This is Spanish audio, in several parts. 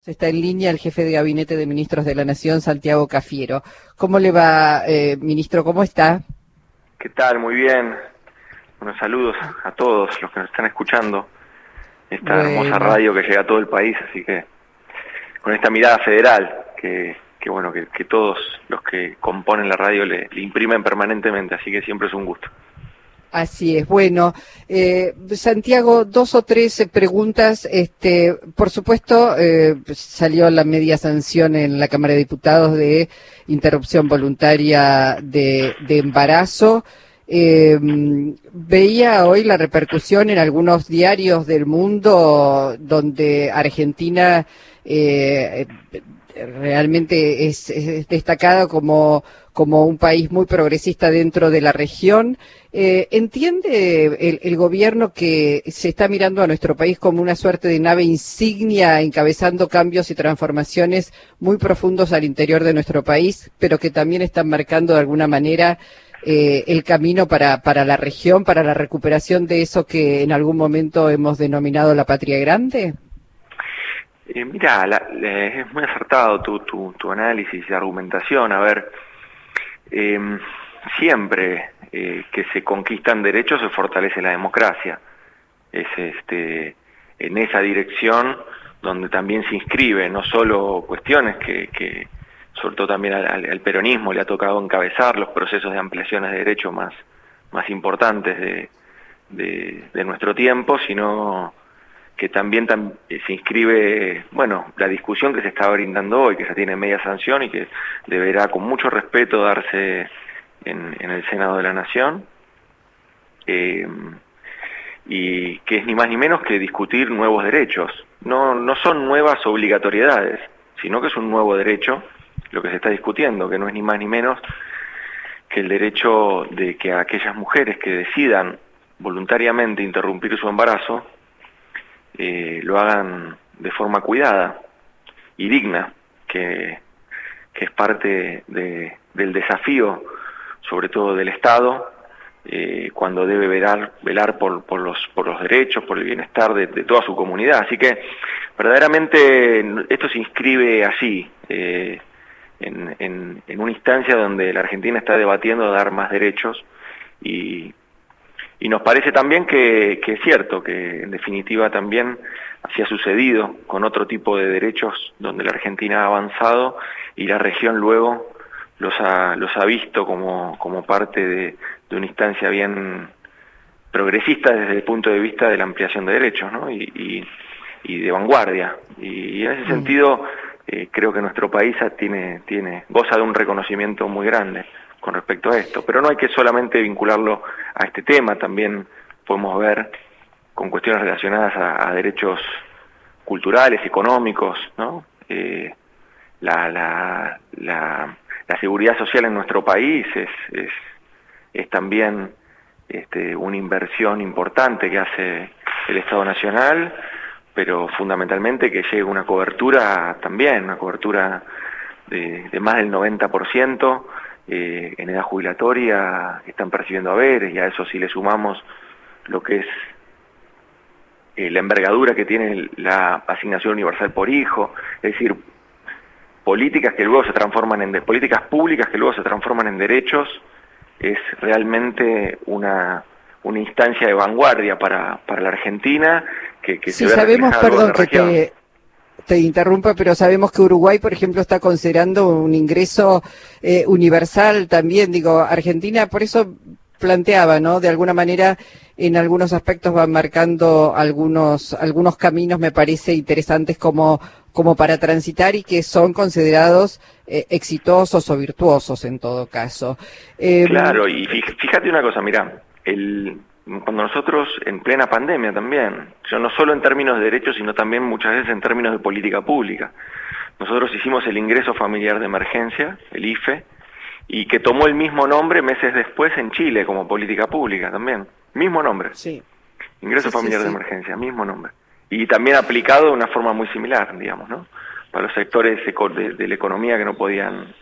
Está en línea el jefe de Gabinete de Ministros de la Nación, Santiago Cafiero. ¿Cómo le va, ministro? ¿Cómo está? ¿Qué tal? Muy bien. Buenos saludos a todos los que nos están escuchando. Esta hermosa Bueno, radio que llega a todo el país, así que con esta mirada federal que todos los que componen la radio le imprimen permanentemente, así que siempre es un gusto. así es. Bueno, Santiago, dos o tres preguntas. Por supuesto, salió la media sanción en la Cámara de Diputados de interrupción voluntaria de embarazo. Veía hoy la repercusión en algunos diarios del mundo donde Argentina realmente es destacada como un país muy progresista dentro de la región. ¿Entiende el gobierno que se está mirando a nuestro país como una suerte de nave insignia, encabezando cambios y transformaciones muy profundos al interior de nuestro país, pero que también están marcando de alguna manera el camino para la región, para la recuperación de eso que en algún momento hemos denominado la patria grande? Mira, es muy acertado tu análisis y argumentación. A ver, siempre que se conquistan derechos se fortalece la democracia. Es en esa dirección donde también se inscribe no solo cuestiones que sobre todo también al peronismo le ha tocado encabezar los procesos de ampliaciones de derechos más importantes de nuestro tiempo, sino que también se inscribe, bueno, la discusión que se está brindando hoy, que se tiene media sanción y que deberá con mucho respeto darse en el Senado de la Nación, y que es ni más ni menos que discutir nuevos derechos. No son nuevas obligatoriedades, sino que es un nuevo derecho lo que se está discutiendo, que no es ni más ni menos que el derecho de que aquellas mujeres que decidan voluntariamente interrumpir su embarazo lo hagan de forma cuidada y digna, que es parte del desafío, sobre todo del Estado, cuando debe velar por los derechos, por el bienestar de toda su comunidad. Así que verdaderamente esto se inscribe así, en una instancia donde la Argentina está debatiendo dar más derechos y nos parece también que es cierto, que en definitiva también así ha sucedido con otro tipo de derechos donde la Argentina ha avanzado y la región luego los ha visto como parte de una instancia bien progresista desde el punto de vista de la ampliación de derechos, ¿no? y de vanguardia. Y en ese sentido creo que nuestro país goza de un reconocimiento muy grande con respecto a esto, pero no hay que solamente vincularlo a este tema, también podemos ver con cuestiones relacionadas a derechos culturales, económicos, ¿no? La seguridad social en nuestro país es también una inversión importante que hace el Estado Nacional, pero fundamentalmente que llegue una cobertura también, una cobertura de más del 90%, en edad jubilatoria, que están percibiendo haberes, y a eso sí le sumamos lo que es la envergadura que tiene la asignación universal por hijo, es decir, políticas políticas públicas que luego se transforman en derechos, es realmente una instancia de vanguardia para la Argentina que Sí, se ve sabemos, reflejada luego en perdón la que región. te interrumpa, pero sabemos que Uruguay, por ejemplo, está considerando un ingreso universal también. Digo, Argentina, por eso planteaba, ¿no? De alguna manera, en algunos aspectos van marcando algunos caminos, me parece, interesantes como para transitar y que son considerados exitosos o virtuosos en todo caso. Claro, y fíjate una cosa, mira, cuando nosotros, en plena pandemia también, no solo en términos de derechos, sino también muchas veces en términos de política pública, nosotros hicimos el ingreso familiar de emergencia, el IFE, y que tomó el mismo nombre meses después en Chile como política pública también, mismo nombre, Sí, ingreso sí, sí, familiar de sí. emergencia, mismo nombre, y también aplicado de una forma muy similar, digamos, ¿no? Para los sectores de la economía que no podían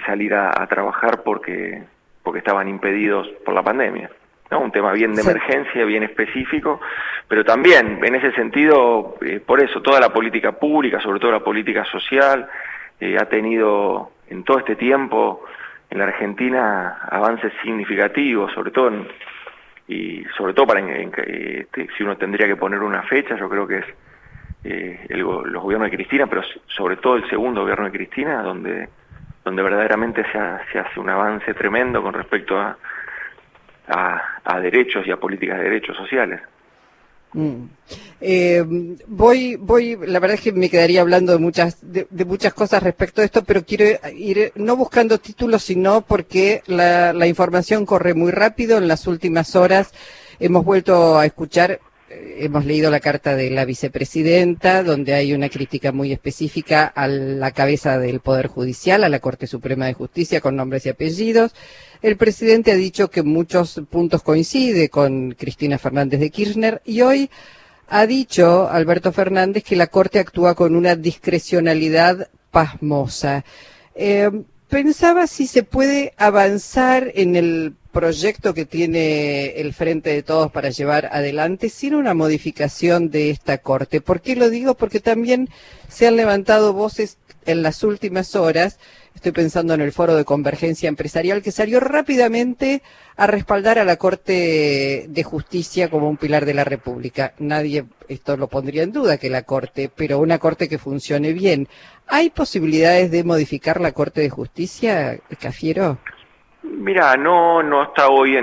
salir a trabajar porque estaban impedidos por la pandemia. ¿no? Un tema bien de emergencia, bien específico, pero también en ese sentido, por eso toda la política pública, sobre todo la política social, ha tenido en todo este tiempo en la Argentina avances significativos, sobre todo para si uno tendría que poner una fecha, yo creo que es los gobiernos de Cristina, pero sobre todo el segundo gobierno de Cristina, donde verdaderamente se hace un avance tremendo con respecto a derechos y a políticas de derechos sociales. La verdad es que me quedaría hablando de muchas cosas respecto a esto, pero quiero ir no buscando títulos, sino porque la información corre muy rápido. En las últimas horas hemos vuelto a escuchar, hemos leído la carta de la vicepresidenta, donde hay una crítica muy específica a la cabeza del Poder Judicial, a la Corte Suprema de Justicia, con nombres y apellidos. El presidente ha dicho que en muchos puntos coincide con Cristina Fernández de Kirchner, y hoy ha dicho Alberto Fernández que la Corte actúa con una discrecionalidad pasmosa. Pensaba si se puede avanzar en el proyecto que tiene el Frente de Todos para llevar adelante sin una modificación de esta Corte. ¿Por qué lo digo? Porque también se han levantado voces en las últimas horas. Estoy pensando en el Foro de Convergencia Empresarial, que salió rápidamente a respaldar a la Corte de Justicia como un pilar de la República. Nadie esto lo pondría en duda, que la Corte, pero una Corte que funcione bien. ¿Hay posibilidades de modificar la Corte de Justicia, Cafiero? Mira, no está hoy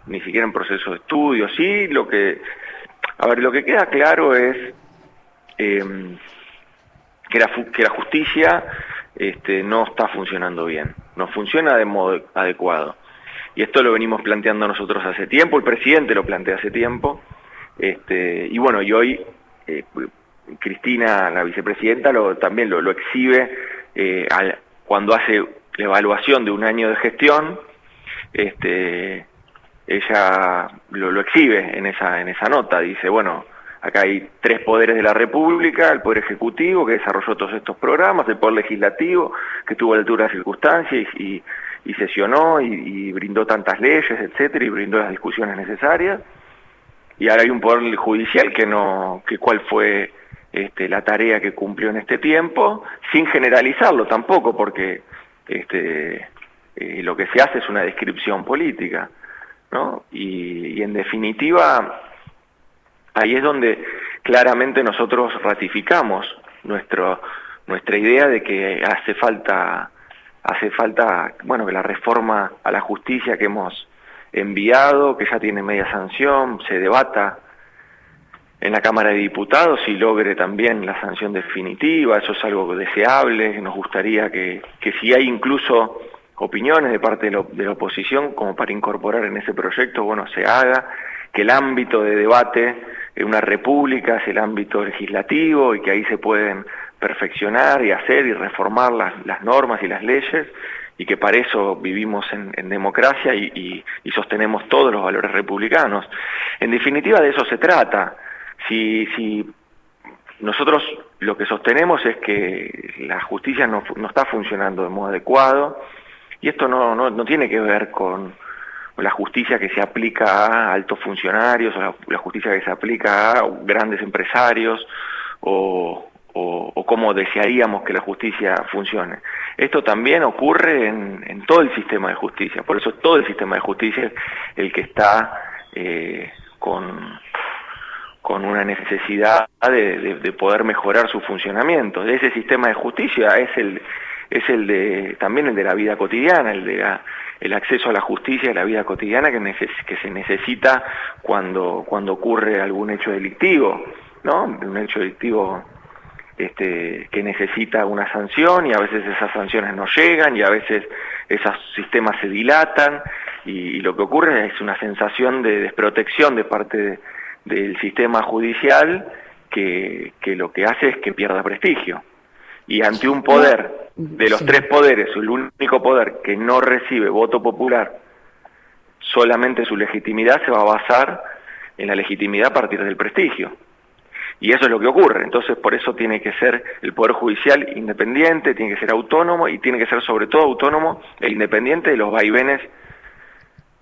ni siquiera en proceso de estudio. Sí, lo que queda claro es que la justicia no está funcionando bien, no funciona de modo adecuado. Y esto lo venimos planteando nosotros hace tiempo, el presidente lo plantea hace tiempo, y bueno, y hoy Cristina, la vicepresidenta, también lo exhibe cuando hace la evaluación de un año de gestión. Ella lo exhibe en esa nota, dice, bueno, acá hay 3 poderes de la República: el Poder Ejecutivo, que desarrolló todos estos programas; el Poder Legislativo, que tuvo la altura de circunstancias y sesionó y brindó tantas leyes, etcétera, y brindó las discusiones necesarias; y ahora hay un Poder Judicial que cuál fue la tarea que cumplió en este tiempo, sin generalizarlo tampoco, porque lo que se hace es una descripción política, ¿no? Y en definitiva, ahí es donde claramente nosotros ratificamos nuestra idea de que hace falta, bueno, que la reforma a la justicia que hemos enviado, que ya tiene media sanción, se debata en la Cámara de Diputados y logre también la sanción definitiva. Eso es algo deseable. Nos gustaría que si hay incluso opiniones de parte de la oposición como para incorporar en ese proyecto, bueno, se haga, que el ámbito de debate en una república es el ámbito legislativo y que ahí se pueden perfeccionar y hacer y reformar las normas y las leyes, y que para eso vivimos en democracia y sostenemos todos los valores republicanos. En definitiva, de eso se trata. Si nosotros lo que sostenemos es que la justicia no está funcionando de modo adecuado, y esto no tiene que ver con la justicia que se aplica a altos funcionarios, o la justicia que se aplica a grandes empresarios, o cómo desearíamos que la justicia funcione. Esto también ocurre en todo el sistema de justicia. Por eso todo el sistema de justicia es el que está con una necesidad de poder mejorar su funcionamiento. Ese sistema de justicia también el de la vida cotidiana, el acceso a la justicia, a la vida cotidiana que se necesita cuando ocurre algún hecho delictivo, ¿no? Un hecho delictivo que necesita una sanción, y a veces esas sanciones no llegan, y a veces esos sistemas se dilatan, y lo que ocurre es una sensación de desprotección de parte del sistema judicial que lo que hace es que pierda prestigio. Y ante un poder, de los 3 poderes, el único poder que no recibe voto popular, solamente su legitimidad se va a basar en la legitimidad a partir del prestigio. Y eso es lo que ocurre. Entonces, por eso tiene que ser el Poder Judicial independiente, tiene que ser autónomo, y tiene que ser sobre todo autónomo e independiente de los vaivenes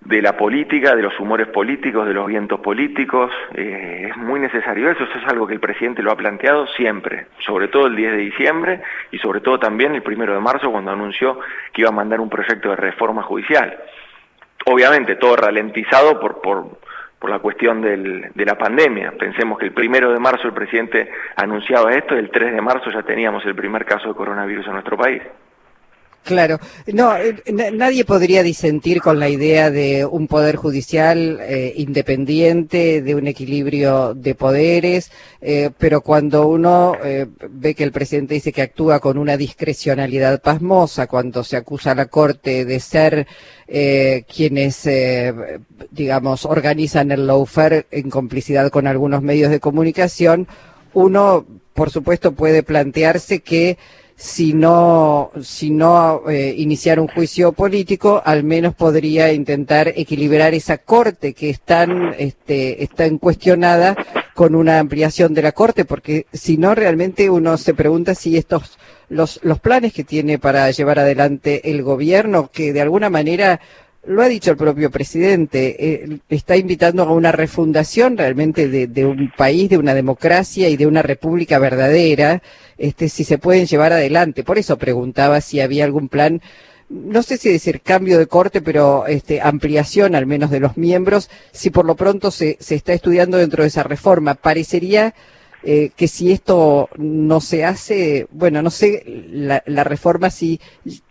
la política, de los humores políticos, de los vientos políticos. Es muy necesario eso es algo que el presidente lo ha planteado siempre, sobre todo el 10 de diciembre y sobre todo también el 1 de marzo cuando anunció que iba a mandar un proyecto de reforma judicial. Obviamente todo ralentizado por la cuestión de la pandemia. Pensemos que el 1 de marzo el presidente anunciaba esto y el 3 de marzo ya teníamos el primer caso de coronavirus en nuestro país. Claro, no, nadie podría disentir con la idea de un poder judicial independiente, de un equilibrio de poderes, pero cuando uno ve que el presidente dice que actúa con una discrecionalidad pasmosa, cuando se acusa a la Corte de ser quienes, digamos, organizan el lawfare en complicidad con algunos medios de comunicación, uno, por supuesto, puede plantearse que si no iniciar un juicio político, al menos podría intentar equilibrar esa corte que está cuestionada con una ampliación de la corte, porque si no realmente uno se pregunta si los planes que tiene para llevar adelante el gobierno, que de alguna manera lo ha dicho el propio presidente, está invitando a una refundación realmente de un país, de una democracia y de una república verdadera, si se pueden llevar adelante. Por eso preguntaba si había algún plan, no sé si decir cambio de corte, pero ampliación al menos de los miembros, si por lo pronto se está estudiando dentro de esa reforma. Parecería que si esto no se hace, bueno, no sé, la reforma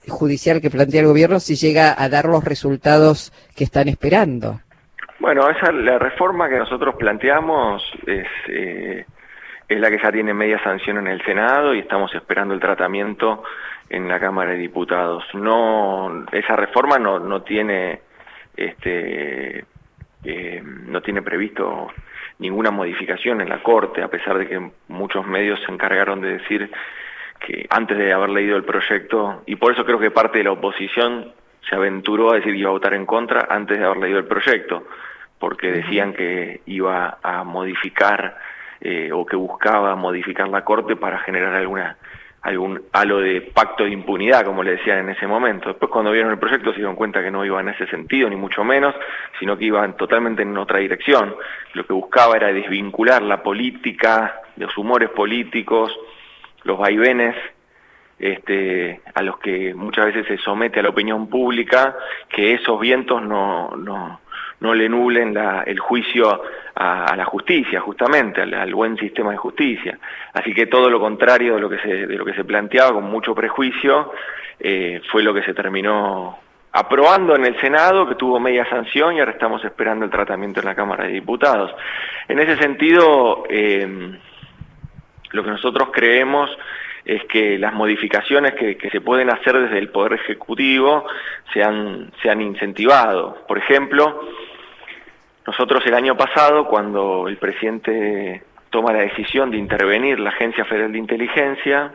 judicial que plantea el gobierno, si llega a dar los resultados que están esperando. Bueno, la reforma que nosotros planteamos es la que ya tiene media sanción en el Senado y estamos esperando el tratamiento en la Cámara de Diputados. Esa reforma no tiene previsto ninguna modificación en la Corte, a pesar de que muchos medios se encargaron de decir que antes de haber leído el proyecto, y por eso creo que parte de la oposición se aventuró a decir que iba a votar en contra antes de haber leído el proyecto, porque decían que iba a modificar o que buscaba modificar la Corte para generar algún halo de pacto de impunidad, como le decían en ese momento. Después, cuando vieron el proyecto, se dieron cuenta que no iba en ese sentido, ni mucho menos, sino que iba totalmente en otra dirección. Lo que buscaba era desvincular la política, los humores políticos, los vaivenes a los que muchas veces se somete a la opinión pública, que esos vientos no le nublen el juicio a la justicia, justamente, al buen sistema de justicia. Así que todo lo contrario de lo que se planteaba con mucho prejuicio, fue lo que se terminó aprobando en el Senado, que tuvo media sanción, y ahora estamos esperando el tratamiento en la Cámara de Diputados. En ese sentido, lo que nosotros creemos es que las modificaciones que se pueden hacer desde el Poder Ejecutivo se han incentivado. Por ejemplo, nosotros el año pasado, cuando el presidente toma la decisión de intervenir la Agencia Federal de Inteligencia,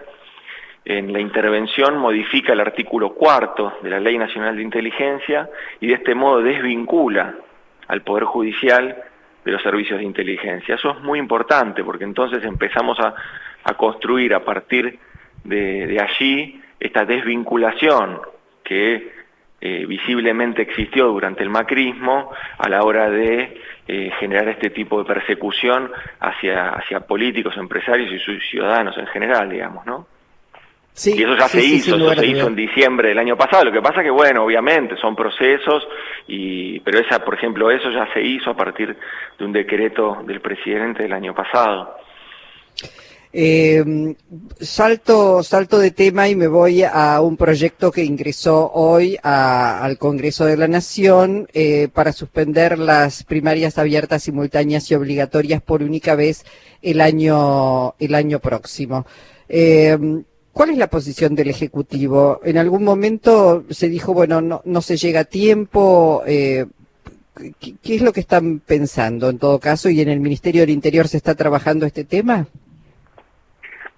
en la intervención modifica el artículo 4 de la Ley Nacional de Inteligencia y de este modo desvincula al Poder Judicial de los servicios de inteligencia. Eso es muy importante porque entonces empezamos a construir a partir de allí esta desvinculación que visiblemente existió durante el macrismo a la hora de generar este tipo de persecución hacia políticos, empresarios y sus ciudadanos en general, digamos, ¿no? Sí, y eso ya se hizo en diciembre del año pasado. Lo que pasa que, bueno, obviamente son procesos, pero por ejemplo, eso ya se hizo a partir de un decreto del presidente del año pasado. Salto de tema y me voy a un proyecto que ingresó hoy al Congreso de la Nación para suspender las primarias abiertas, simultáneas y obligatorias por única vez el año próximo. ¿Cuál es la posición del Ejecutivo? En algún momento se dijo, bueno, no se llega a tiempo. ¿Qué es lo que están pensando en todo caso? ¿Y en el Ministerio del Interior se está trabajando este tema?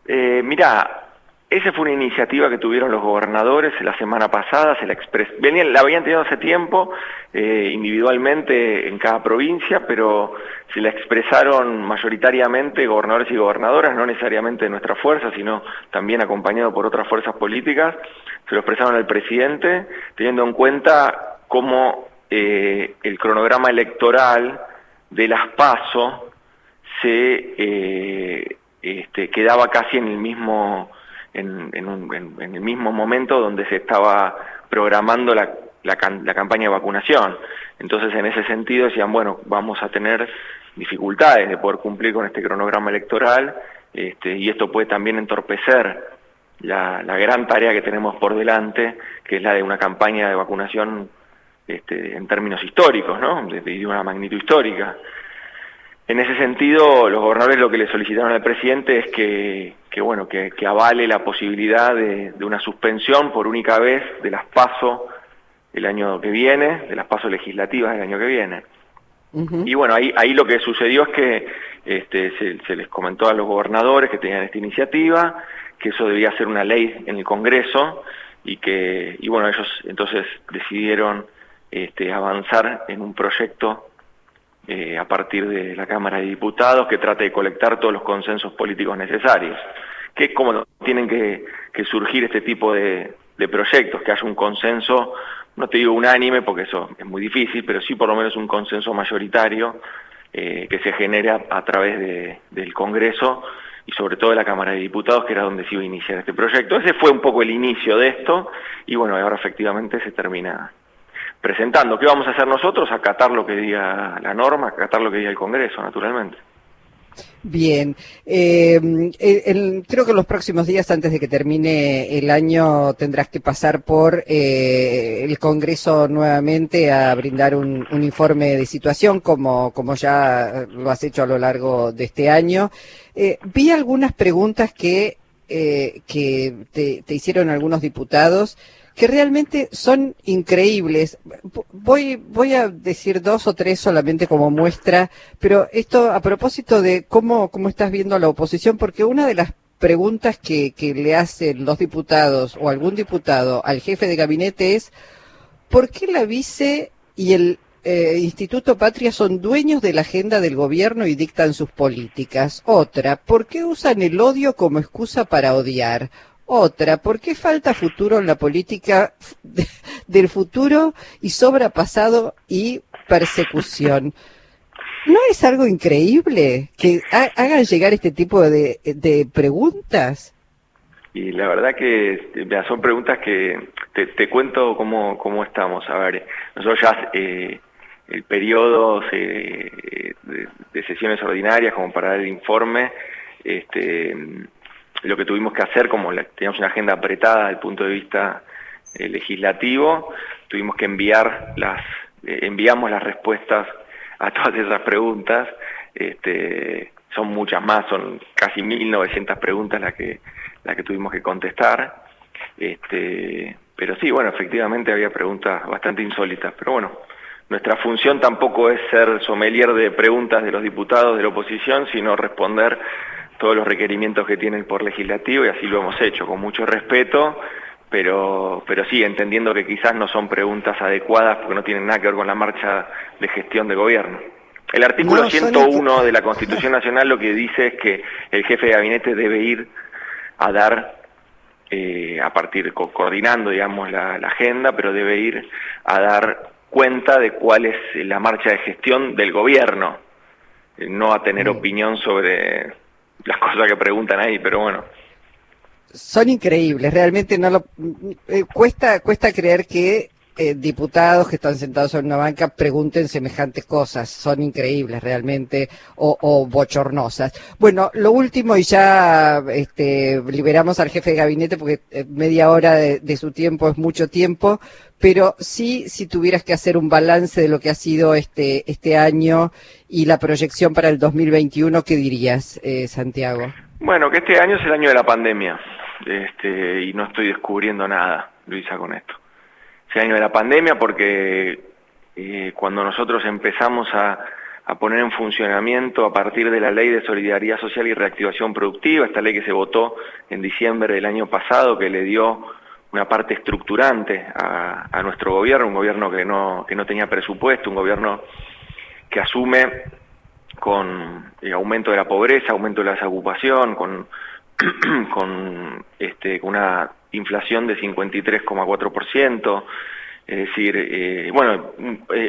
Mirá, esa fue una iniciativa que tuvieron los gobernadores la semana pasada, la habían tenido hace tiempo, individualmente en cada provincia, pero se la expresaron mayoritariamente gobernadores y gobernadoras, no necesariamente de nuestra fuerza, sino también acompañado por otras fuerzas políticas. Se lo expresaron al presidente, teniendo en cuenta cómo el cronograma electoral de las PASO se quedaba casi en el mismo en el mismo momento donde se estaba programando la campaña de vacunación. Entonces, en ese sentido decían, bueno, vamos a tener dificultades de poder cumplir con este cronograma electoral, y esto puede también entorpecer la gran tarea que tenemos por delante, que es la de una campaña de vacunación en términos históricos, ¿no? De una magnitud histórica. En ese sentido, los gobernadores lo que le solicitaron al presidente es que avale la posibilidad de una suspensión por única vez de las PASO el año que viene, de las PASO legislativas del año que viene. Uh-huh. Y bueno, ahí lo que sucedió es que se les comentó a los gobernadores que tenían esta iniciativa, que eso debía ser una ley en el Congreso, y bueno, ellos entonces decidieron avanzar en un proyecto a partir de la Cámara de Diputados que trate de colectar todos los consensos políticos necesarios, que es como tienen que surgir este tipo de proyectos, que haya un consenso, no te digo unánime porque eso es muy difícil, pero sí por lo menos un consenso mayoritario que se genere a través del Congreso y sobre todo de la Cámara de Diputados, que era donde se iba a iniciar este proyecto. Ese fue un poco el inicio de esto, y bueno, ahora efectivamente se termina presentando. ¿Qué vamos a hacer nosotros? Acatar lo que diga la norma, acatar lo que diga el Congreso, naturalmente. Bien, creo que en los próximos días, antes de que termine el año, tendrás que pasar por el Congreso nuevamente a brindar un informe de situación, como ya lo has hecho a lo largo de este año. Vi algunas preguntas que te hicieron algunos diputados, que realmente son increíbles. Voy a decir 2 o 3 solamente como muestra, pero esto a propósito de cómo estás viendo a la oposición, porque una de las preguntas que le hacen los diputados o algún diputado al jefe de gabinete es ¿por qué la vice y el Instituto Patria son dueños de la agenda del gobierno y dictan sus políticas? Otra, ¿por qué usan el odio como excusa para odiar? Otra, ¿por qué falta futuro en la política del futuro y sobra pasado y persecución? ¿No es algo increíble que hagan llegar este tipo de preguntas? Y la verdad que son preguntas que te cuento cómo estamos. A ver, nosotros ya el periodo de sesiones ordinarias como para dar el informe, lo que tuvimos que hacer, teníamos una agenda apretada desde el punto de vista legislativo, tuvimos que enviamos las respuestas a todas esas preguntas, son muchas más, son casi 1.900 preguntas las que tuvimos que contestar, pero sí, bueno, efectivamente había preguntas bastante insólitas, pero bueno, nuestra función tampoco es ser sommelier de preguntas de los diputados de la oposición, sino responder todos los requerimientos que tienen por legislativo, y así lo hemos hecho, con mucho respeto, pero sí, entendiendo que quizás no son preguntas adecuadas porque no tienen nada que ver con la marcha de gestión de gobierno. El artículo 101 de la Constitución Nacional lo que dice es que el jefe de gabinete debe ir a dar, coordinando, digamos, la agenda, pero debe ir a dar cuenta de cuál es la marcha de gestión del gobierno, no a tener opinión sobre las cosas que preguntan ahí, pero bueno. Son increíbles, realmente cuesta creer que diputados que están sentados en una banca pregunten semejantes cosas, son increíbles realmente, o bochornosas. Bueno, lo último, y ya liberamos al jefe de gabinete porque media hora de su tiempo es mucho tiempo, pero sí, si tuvieras que hacer un balance de lo que ha sido este año y la proyección para el 2021, ¿qué dirías, Santiago? Bueno, que este año es el año de la pandemia, y no estoy descubriendo nada, Luisa, con esto. Es el año de la pandemia porque cuando nosotros empezamos a poner en funcionamiento a partir de la Ley de Solidaridad Social y Reactivación Productiva, esta ley que se votó en diciembre del año pasado, que le dio una parte estructurante a nuestro gobierno, un gobierno que no tenía presupuesto, un gobierno que asume con aumento de la pobreza, aumento de la desocupación, con una inflación de 53,4%, Es decir,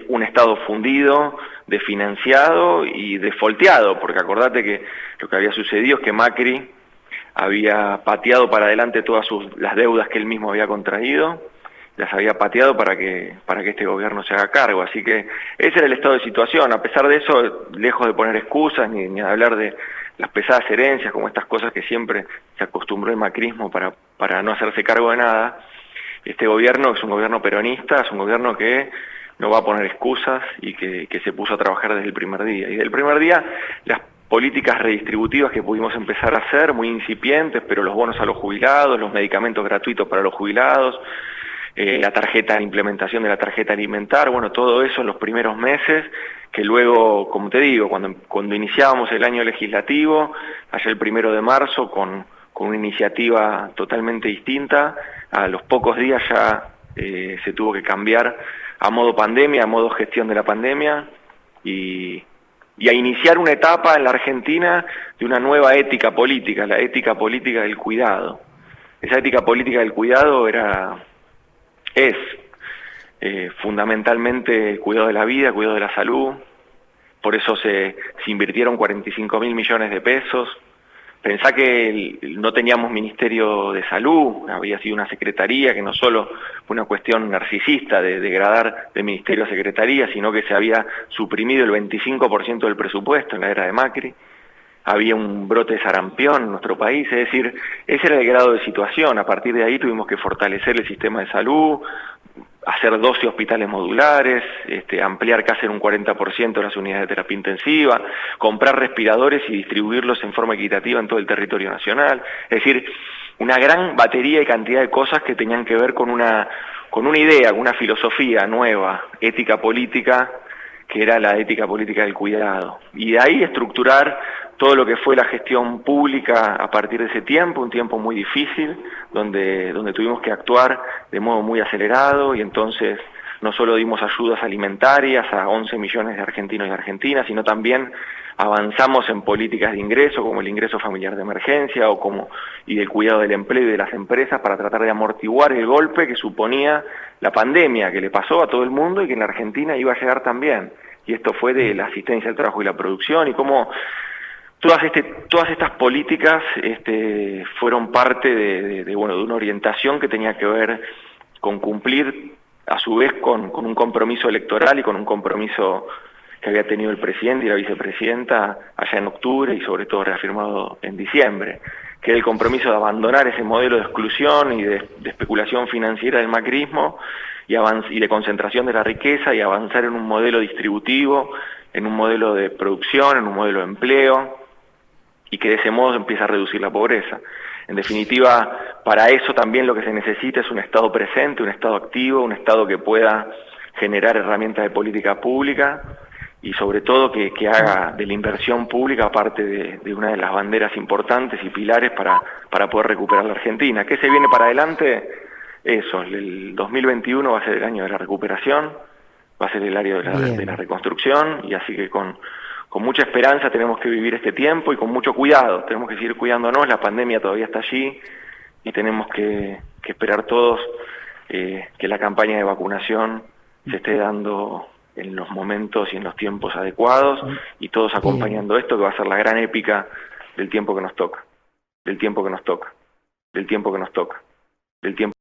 un Estado fundido, desfinanciado y desfolteado, porque acordate que lo que había sucedido es que Macri había pateado para adelante todas las deudas que él mismo había contraído, las había pateado para que este gobierno se haga cargo. Así que ese era el estado de situación. A pesar de eso, lejos de poner excusas ni de hablar de las pesadas herencias, como estas cosas que siempre se acostumbró el macrismo para no hacerse cargo de nada, este gobierno es un gobierno peronista, es un gobierno que no va a poner excusas y que se puso a trabajar desde el primer día. Y desde el primer día, las políticas redistributivas que pudimos empezar a hacer, muy incipientes, pero los bonos a los jubilados, los medicamentos gratuitos para los jubilados, la implementación de la tarjeta alimentar, bueno, todo eso en los primeros meses, que luego, como te digo, cuando iniciábamos el año legislativo, allá el 1 de marzo, con una iniciativa totalmente distinta, a los pocos días ya se tuvo que cambiar a modo pandemia, a modo gestión de la pandemia, y a iniciar una etapa en la Argentina de una nueva ética política, la ética política del cuidado. Esa ética política del cuidado es fundamentalmente el cuidado de la vida, el cuidado de la salud. Por eso se invirtieron 45.000 millones de pesos. Pensá que no teníamos Ministerio de Salud, había sido una secretaría que no solo fue una cuestión narcisista de degradar de ministerio a secretaría, sino que se había suprimido el 25% del presupuesto en la era de Macri. Había un brote de sarampión en nuestro país, es decir, ese era el grado de situación. A partir de ahí tuvimos que fortalecer el sistema de salud, hacer 12 hospitales modulares, ampliar casi en un 40% las unidades de terapia intensiva, comprar respiradores y distribuirlos en forma equitativa en todo el territorio nacional. Es decir, una gran batería y cantidad de cosas que tenían que ver con una idea, con una filosofía nueva, ética política, que era la ética política del cuidado. Y de ahí estructurar todo lo que fue la gestión pública a partir de ese tiempo, un tiempo muy difícil, donde tuvimos que actuar de modo muy acelerado, y entonces no solo dimos ayudas alimentarias a 11 millones de argentinos y argentinas, sino también avanzamos en políticas de ingreso, como el ingreso familiar de emergencia, y del cuidado del empleo y de las empresas, para tratar de amortiguar el golpe que suponía la pandemia, que le pasó a todo el mundo y que en la Argentina iba a llegar también. Y esto fue de la asistencia al trabajo y la producción, y cómo todas estas políticas fueron parte de una orientación que tenía que ver con cumplir, a su vez, con un compromiso electoral y con un compromiso que había tenido el presidente y la vicepresidenta allá en octubre, y sobre todo reafirmado en diciembre, que era el compromiso de abandonar ese modelo de exclusión y de especulación financiera del macrismo y de concentración de la riqueza, y avanzar en un modelo distributivo, en un modelo de producción, en un modelo de empleo, y que de ese modo empieza a reducir la pobreza. En definitiva, para eso también lo que se necesita es un Estado presente, un Estado activo, un Estado que pueda generar herramientas de política pública, y sobre todo que haga de la inversión pública parte de una de las banderas importantes y pilares para poder recuperar la Argentina. ¿Qué se viene para adelante? Eso, el 2021 va a ser el año de la recuperación, va a ser el año de la reconstrucción, y así que con mucha esperanza tenemos que vivir este tiempo, y con mucho cuidado, tenemos que seguir cuidándonos. La pandemia todavía está allí, y tenemos que esperar todos que la campaña de vacunación se esté dando en los momentos y en los tiempos adecuados, y todos acompañando esto, que va a ser la gran épica del tiempo que nos toca, del tiempo que nos toca, del tiempo que nos toca, del tiempo